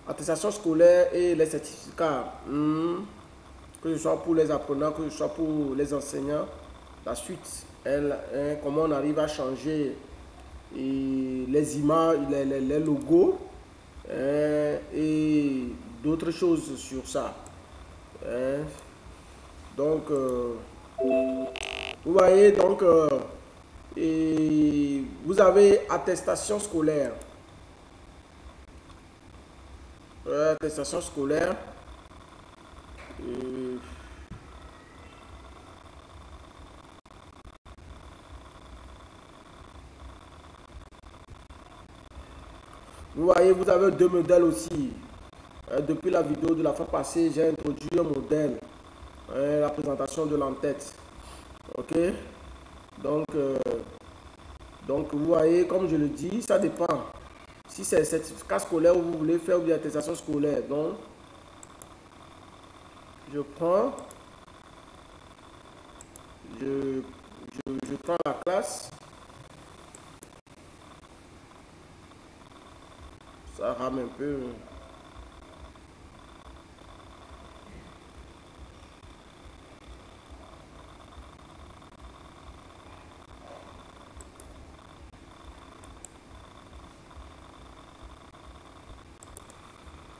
attestation scolaire et les certificats, que ce soit pour les apprenants, que ce soit pour les enseignants. La suite, comment on arrive à changer les images, les logos et d'autres choses sur ça. Donc, vous voyez, donc, et vous avez attestation scolaire. Attestation scolaire. Vous voyez, vous avez deux modèles aussi. Depuis la vidéo de la fois passée, j'ai introduit un modèle, la présentation de l'entête. Ok, donc vous voyez, comme je le dis, ça dépend. Si c'est certificat scolaire ou vous voulez faire ou bien attestation scolaire, donc je prends, je prends la classe. Ça rame un peu.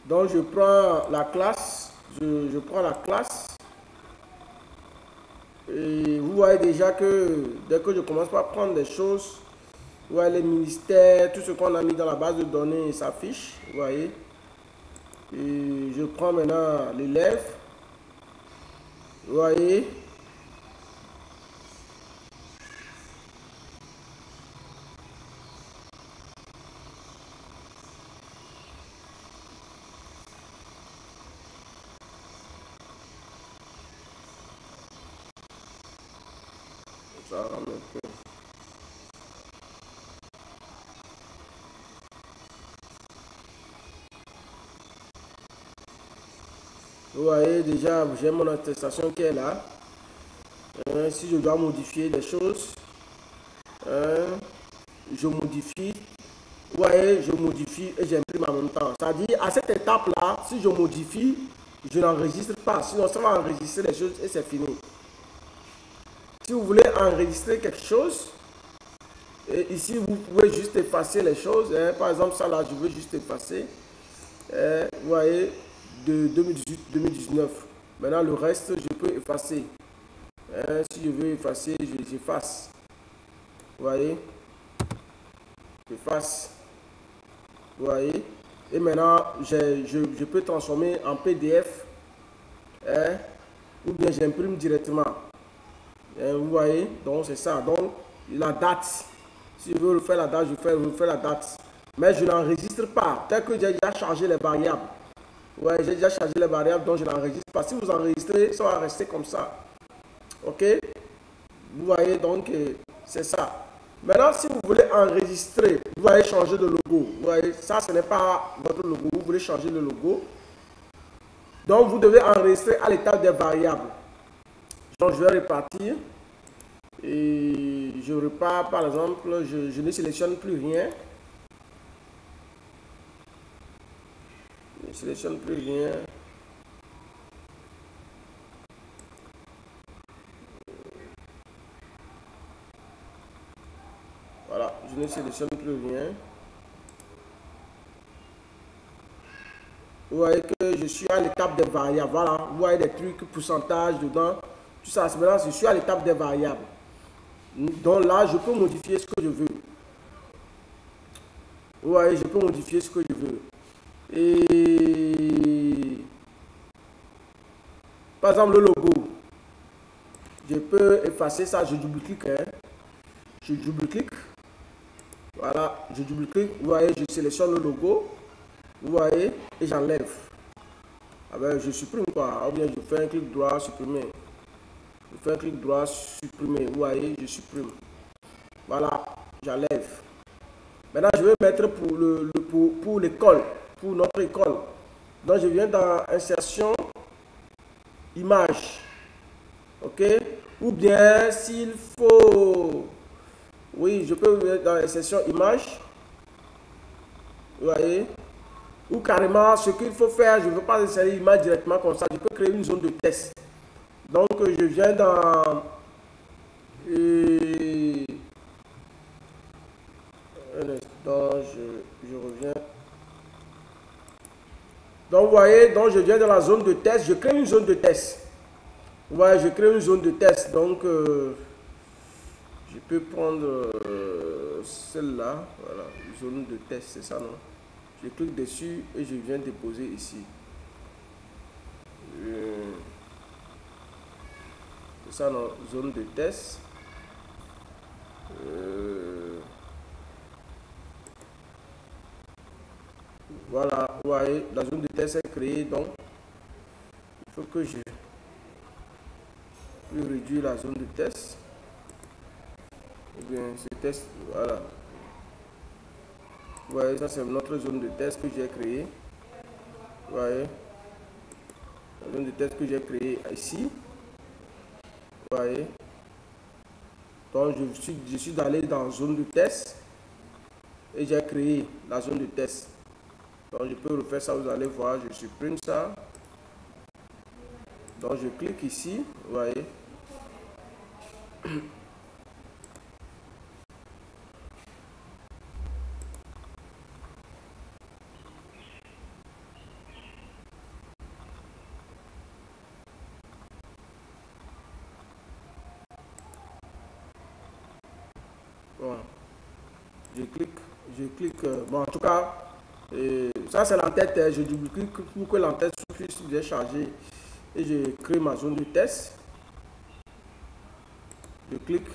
Donc je prends la classe, je prends la classe et vous voyez déjà que dès que je commence par prendre des choses, vous voyez les ministères, tout ce qu'on a mis dans la base de données s'affiche, vous voyez. Et je prends maintenant l'élève, vous voyez. Ça rame un peu. Vous voyez déjà, j'ai mon attestation qui est là. Si je dois modifier des choses, je modifie. Vous voyez, je modifie et j'imprime en même temps. C'est-à-dire, à cette étape-là, si je modifie, je n'enregistre pas. Sinon, ça va enregistrer les choses et c'est fini. Si vous voulez enregistrer quelque chose, et ici, vous pouvez juste effacer les choses. Par exemple, ça là, je veux juste effacer. Vous voyez, de 2018-2019. Maintenant, le reste, je peux effacer. Si je veux effacer, j'efface. Vous voyez, j'efface. Vous voyez. Et maintenant, je peux transformer en PDF. Ou bien j'imprime directement. Vous voyez, donc c'est ça. Donc, la date. Si je veux refaire la date, je refais la date. Mais je n'enregistre pas. Tel que j'ai déjà chargé les variables. Ouais, j'ai déjà chargé les variables, donc je n'enregistre pas. Si vous enregistrez, ça va rester comme ça. Ok? Vous voyez, donc, c'est ça. Maintenant, si vous voulez enregistrer, vous allez changer de logo. Vous voyez, ça, ce n'est pas votre logo. Vous voulez changer le logo. Donc, vous devez enregistrer à l'état des variables. Donc, je vais repartir. Et je repars, par exemple, je ne sélectionne plus rien. Je ne sélectionne plus rien. Voilà, je ne sélectionne plus rien. Vous voyez que je suis à l'étape des variables. Voilà, vous voyez des trucs, pourcentage dedans. Tout ça, maintenant, je suis à l'étape des variables. Donc là, je peux modifier ce que je veux. Vous voyez, je peux modifier ce que je veux. Et par exemple, le logo. Je peux effacer ça, je double-clique. Je double-clique. Voilà, je double-clique. Vous voyez, je sélectionne le logo. Vous voyez, et j'enlève. Ah ben, je supprime quoi. Ou bien je fais un clic droit, supprimer. Je fais un clic droit, supprimer. Vous voyez, je supprime. Voilà, j'enlève. Maintenant, je vais mettre pour l'école, pour notre école. Donc, je viens dans insertion, image. OK? Ou bien, s'il faut... Oui, je peux mettre dans insertion, image. Vous voyez? Ou carrément, ce qu'il faut faire, je ne veux pas insérer l'image directement comme ça. Je peux créer une zone de test. Donc, je viens dans... un instant, je reviens. Donc, vous voyez, donc je viens dans la zone de test. Je crée une zone de test. Vous voyez, je crée une zone de test. Donc, je peux prendre celle-là. Voilà, zone de test, c'est ça, non? Je clique dessus et je viens déposer ici. C'est ça, non? Zone de test. Voilà, vous voyez, la zone de test est créée. Donc, il faut que je réduise la zone de test. Ou bien, ce test, voilà. Vous voyez, ça c'est notre zone de test que j'ai créée. Vous voyez, la zone de test que j'ai créée ici. Vous voyez. Donc, je suis allé dans la zone de test et j'ai créé la zone de test. Donc, je peux refaire ça, vous allez voir, je supprime ça. Donc, je clique ici, vous voyez. Bon, je clique, bon, en tout cas, ça c'est l'entête, je double-clique pour que l'entête puisse bien charger et je crée ma zone de test. Je clique.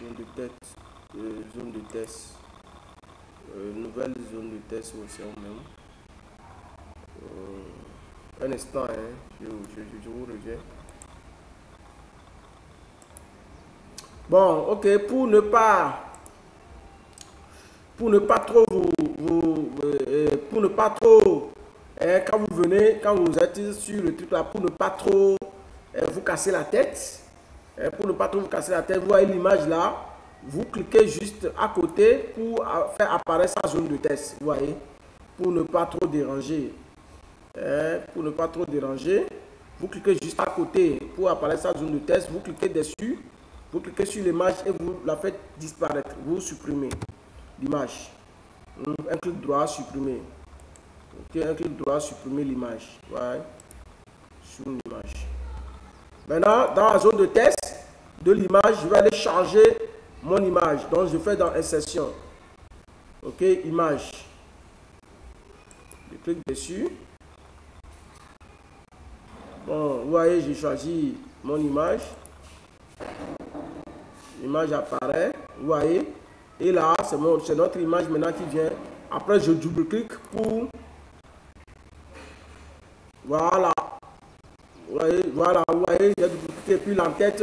Zone de test, zone de test, nouvelle zone de test aussi en même. Un instant, hein, je vous reviens. Bon, ok, pour ne pas trop pour ne pas trop, quand vous venez, quand vous êtes sur le truc là, pour ne pas trop vous casser la tête, pour ne pas trop vous casser la tête, vous voyez l'image là, vous cliquez juste à côté pour faire apparaître sa zone de test, vous voyez, pour ne pas trop déranger. Pour ne pas trop déranger, vous cliquez juste à côté pour apparaître sa zone de test, vous cliquez dessus, vous cliquez sur l'image et vous la faites disparaître, vous supprimez l'image. Un clic droit, supprimer. Ok, un clic droit, supprimer l'image. Ouais. Sur l'image. Maintenant, dans la zone de test de l'image, je vais aller charger mon image. Donc, je fais dans insertion. Ok, image. Je clique dessus. Bon, vous voyez, j'ai choisi mon image. L'image apparaît. Vous voyez. Et là, c'est notre image maintenant qui vient. Après, je double-clique pour... Voilà. Vous voyez, j'ai double-cliqué. Et puis l'entête,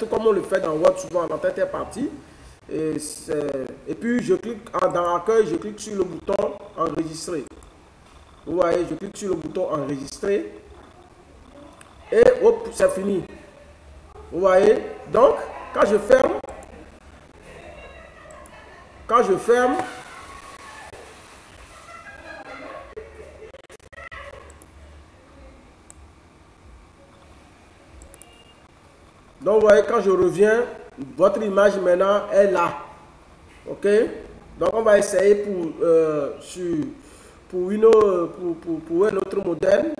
comme on le fait dans Word, souvent, l'entête est partie. Et puis, je clique dans l'accueil, je clique sur le bouton enregistrer. Vous voyez, je clique sur le bouton enregistrer. Et hop, c'est fini. Vous voyez. Donc, quand je ferme, donc vous voyez, quand je reviens, votre image maintenant est là. Ok. Donc on va essayer pour un autre modèle.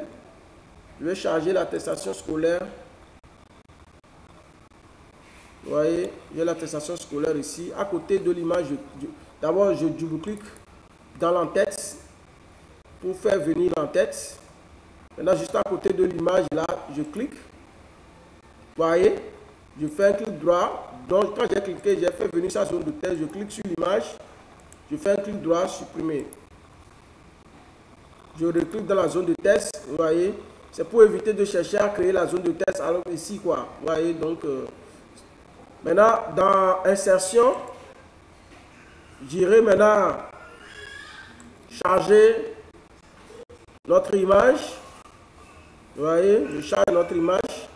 Je vais charger l'attestation scolaire. Vous voyez, j'ai l'attestation scolaire ici. À côté de l'image, d'abord je double-clique dans l'entête pour faire venir l'entête. Maintenant, juste à côté de l'image, là, je clique. Vous voyez, je fais un clic droit. Donc, quand j'ai cliqué, j'ai fait venir sa zone de test. Je clique sur l'image. Je fais un clic droit, supprimer. Je reclique dans la zone de test, vous voyez. C'est pour éviter de chercher à créer la zone de test alors ici, quoi. Vous voyez, donc, maintenant, dans insertion, j'irai maintenant charger notre image. Vous voyez, je charge notre image.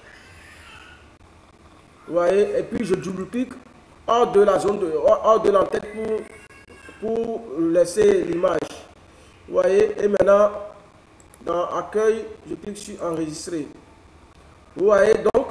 Vous voyez, et puis je double-clique hors de la zone hors de l'entête pour laisser l'image. Vous voyez, et maintenant, dans accueil, je clique sur enregistrer. Vous voyez, donc,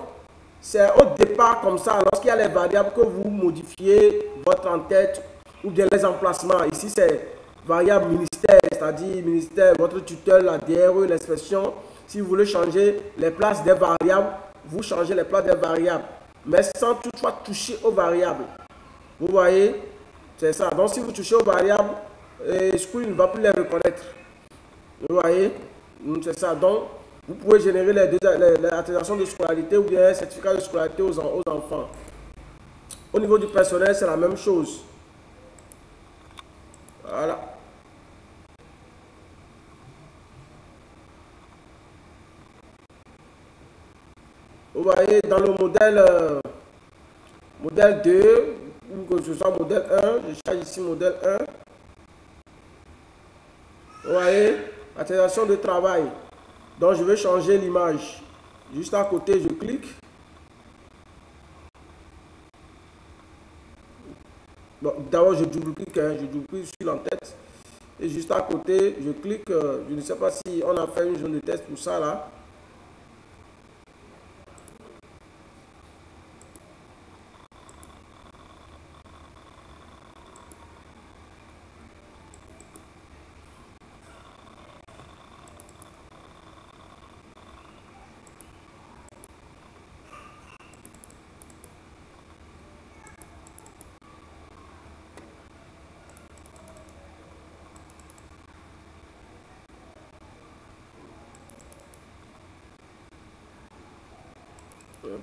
c'est au départ comme ça, lorsqu'il y a les variables que vous modifiez votre en-tête ou bien les emplacements. Ici, c'est variable ministère, c'est-à-dire ministère, votre tuteur, la DRE, l'expression. Si vous voulez changer les places des variables, vous changez les places des variables, mais sans toutefois toucher aux variables. Vous voyez, c'est ça. Donc, si vous touchez aux variables, School ne va plus les reconnaître. Vous voyez, c'est ça. Donc, vous pouvez générer les attestations de scolarité ou bien un certificat de scolarité aux enfants. Au niveau du personnel, c'est la même chose. Voilà. Vous voyez, dans le modèle 2, ou que ce soit modèle 1, je charge ici modèle 1. Vous voyez, attestation de travail. Donc, je vais changer l'image. Juste à côté, je clique. Bon, d'abord, je double-clique sur l'entête. Et juste à côté, je clique. Je ne sais pas si on a fait une zone de test pour ça là.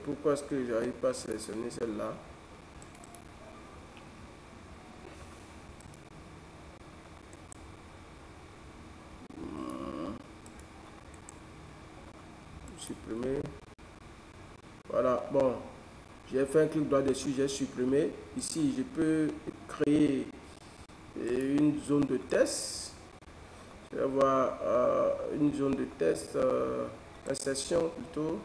Pourquoi est-ce que je n'arrive pas à sélectionner celle-là? Supprimer. Voilà, bon. J'ai fait un clic droit dessus, j'ai supprimé. Ici, je peux créer une zone de test. Je vais avoir une zone de test, insertion plutôt.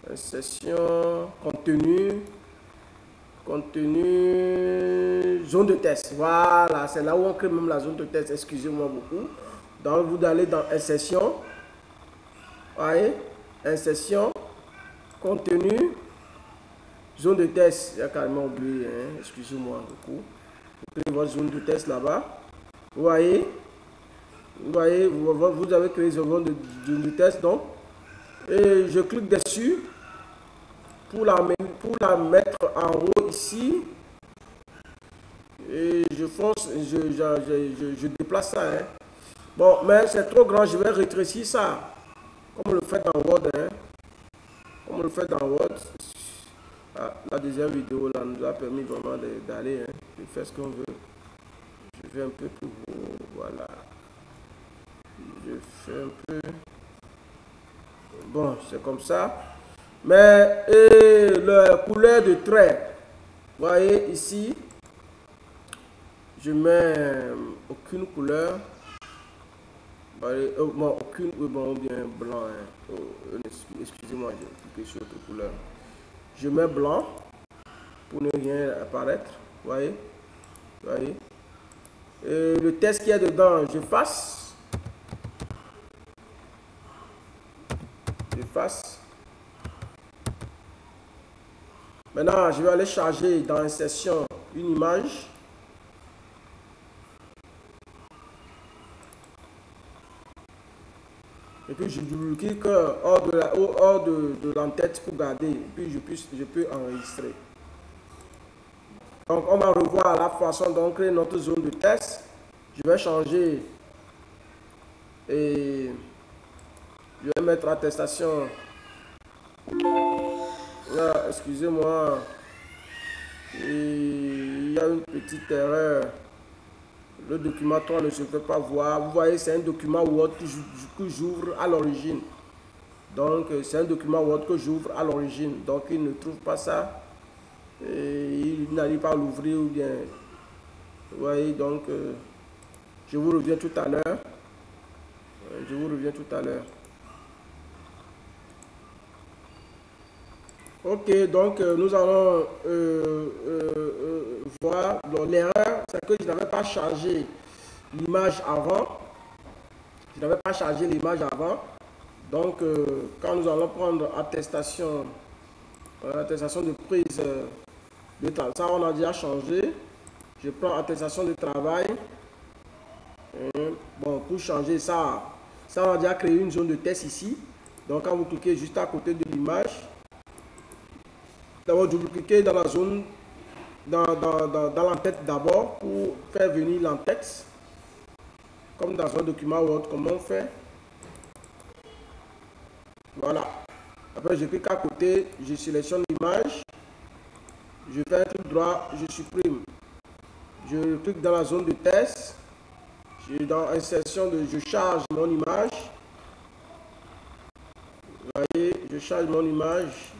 Insertion, contenu, zone de test. Voilà, c'est là où on crée même la zone de test. Excusez-moi beaucoup. Donc, vous allez dans insertion. Voyez, insertion, contenu, zone de test. J'ai carrément oublié, hein? Excusez-moi beaucoup. Vous créez votre zone de test là-bas. Vous voyez, vous avez créé une zone de test. Donc, et je clique dessus pour la mettre en haut ici. Et je fonce, je déplace ça. Hein. Bon, mais c'est trop grand, je vais rétrécir ça. Comme on le fait dans Word. Hein. Comme on le fait dans Word. Ah, la deuxième vidéo là nous a permis vraiment d'aller, hein, de faire ce qu'on veut. Je fais un peu plus haut, voilà. Je fais un peu. Bon, c'est comme ça. Mais la couleur de trait, vous voyez ici, je mets aucune couleur. Bon, aucune, bon, ou bien blanc. Hein. Excusez-moi, j'ai cliqué sur autre couleur. Je mets blanc pour ne rien apparaître. Vous voyez? Vous voyez? Le test qui est dedans, j'efface. J'efface. Maintenant, je vais aller charger dans insertion une image. Et puis je double-clique hors de l'entête pour garder. Et puis je peux enregistrer. Donc on va revoir la façon dont on crée notre zone de test. Je vais changer et je vais mettre attestation. Excusez-moi. Il y a une petite erreur. Le document 3 ne se fait pas voir. Vous voyez, c'est un document Word que j'ouvre à l'origine. Donc, c'est un document Word que j'ouvre à l'origine. Donc, il ne trouve pas ça. Et il n'arrive pas à l'ouvrir ou bien. Vous voyez, donc, je vous reviens tout à l'heure. Je vous reviens tout à l'heure. Ok, donc nous allons voir. L'erreur, c'est que je n'avais pas chargé l'image avant. Je n'avais pas chargé l'image avant. Donc, quand nous allons prendre attestation de prise de travail, ça on a déjà changé. Je prends attestation de travail. Bon, pour changer ça, on a déjà créé une zone de test ici. Donc, quand vous cliquez juste à côté de l'image, d'abord vous cliquez dans la zone, dans l'entête d'abord pour faire venir l'entête. Comme dans un document Word, comment on fait. Voilà. Après, je clique à côté, je sélectionne l'image, je fais un clic droit, je supprime. Je clique dans la zone de test, dans insertion je charge mon image. Vous voyez, je charge mon image.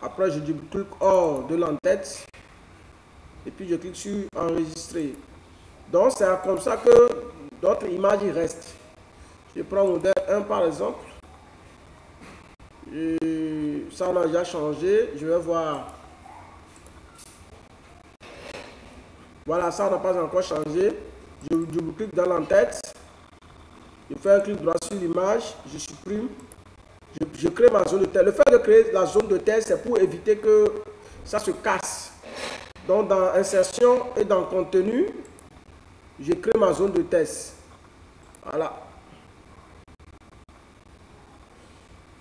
Après, je clique hors de l'entête et puis je clique sur enregistrer. Donc, c'est comme ça que notre image reste. Je prends modèle 1 par exemple. Et ça, on a déjà changé. Je vais voir. Voilà, ça, on n'a pas encore changé. Je clique dans l'entête. Je fais un clic droit sur l'image. Je supprime. Je crée ma zone de test. Le fait de créer la zone de test, c'est pour éviter que ça se casse. Donc, dans insertion et dans contenu, je crée ma zone de test. Voilà.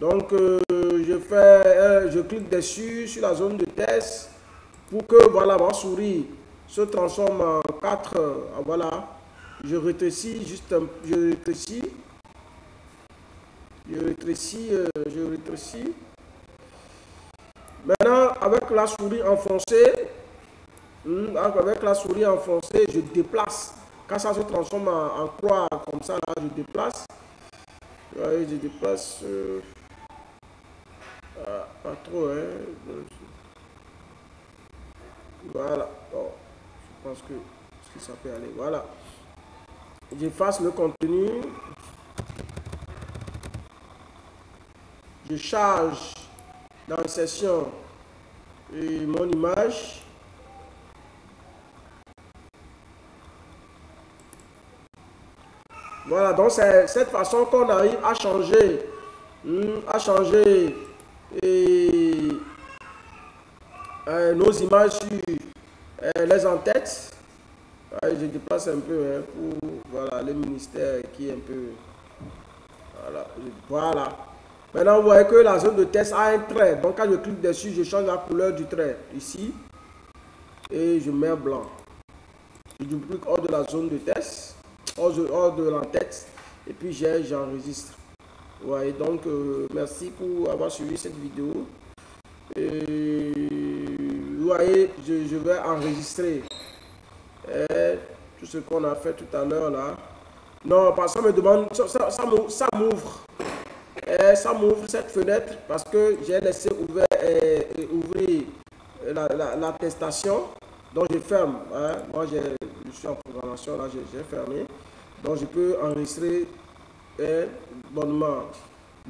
Donc, je clique dessus sur la zone de test pour que voilà, ma souris se transforme en 4. Voilà. Je rétrécis juste je rétrécis. Maintenant, avec la souris enfoncée, je déplace. Quand ça se transforme en croix comme ça, là, je déplace. Ouais, je déplace. Pas trop, hein. Voilà. Bon, je pense que ça peut aller. Voilà. J'efface le contenu. Je charge dans la session mon image. Voilà, donc c'est cette façon qu'on arrive à changer, nos images sur les entêtes. Je dépasse un peu hein, pour voilà, le ministère qui est un peu... Voilà. Maintenant, vous voyez que la zone de test a un trait. Donc, quand je clique dessus, je change la couleur du trait. Ici. Et je mets blanc. Je duplique hors de la zone de test. Hors de l'entête. Et puis, j'enregistre. Vous voyez, donc, merci pour avoir suivi cette vidéo. Et, vous voyez, je vais enregistrer tout ce qu'on a fait tout à l'heure là. Non, parce que ça me demande, ça m'ouvre. Ça m'ouvre cette fenêtre parce que j'ai laissé ouvrir l'attestation. Donc je ferme. Hein. Moi je suis en programmation là, j'ai fermé. Donc je peux enregistrer bonnement.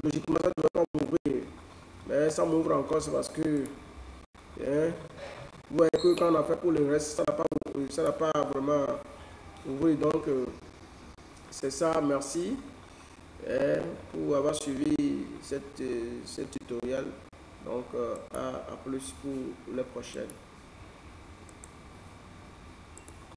Logiquement ça ne doit pas m'ouvrir. Mais ça m'ouvre encore, c'est parce que vous voyez que quand on a fait pour le reste, ça n'a pas vraiment ouvert. Donc c'est ça, merci pour avoir suivi ce tutoriel. Donc à plus pour les prochaines.